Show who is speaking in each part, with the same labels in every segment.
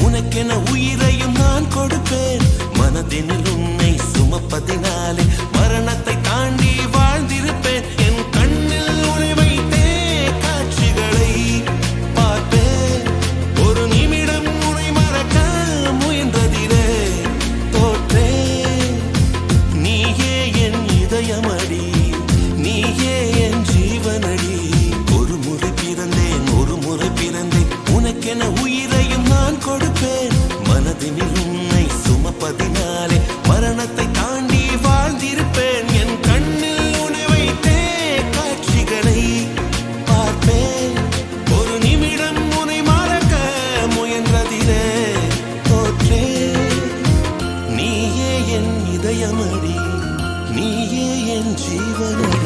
Speaker 1: உனக்கென உயிரையும் நான் கொடுப்பேன். மனதினில் உன்னை சுமப்பதினாலே மரணத்தை தாண்டி வாழ்ந்திருப்பேன். என் கண்ணில் உன்னை வைத்தே காட்சிகளை பார்ப்பேன். ஒரு நிமிடம் உன்னை மறக்க முயன்றதிலே தோற்றேன். நீயே என் இதயமடி, நீயே என் ஜீவனடி. ஒரு முறை பிறந்தேன், ஒரு முறை பிறந்தேன், உனக்கென உயிரையும் நான் கொடுப்பேன். மனதினில் உன்னை சுமப்பதினாலே மரணத்தை தாண்டி வாழ்ந்திருப்பேன். என் கண்ணில் உன்னை வைத்தே காட்சிகளை பார்ப்பேன். ஒரு நிமிடம் உன்னை மறக்க முயன்றதிலே தோற்றேன். நீயே என் இதயமடி, நீயே என் ஜீவனடி.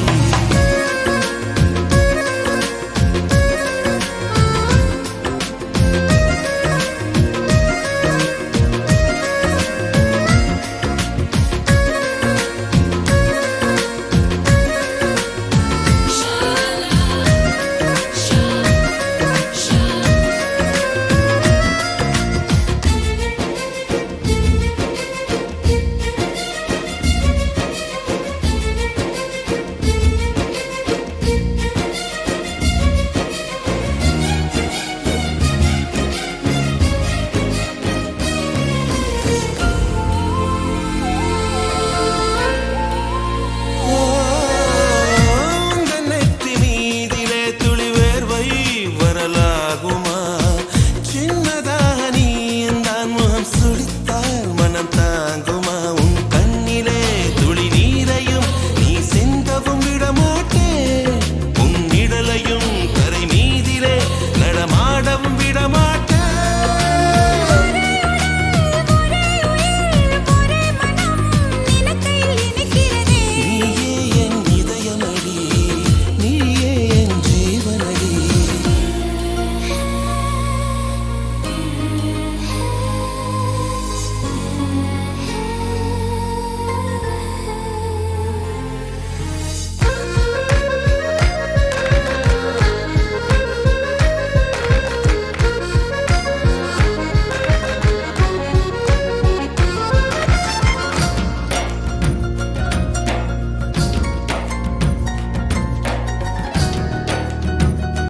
Speaker 1: வரலாகுமா சின்ன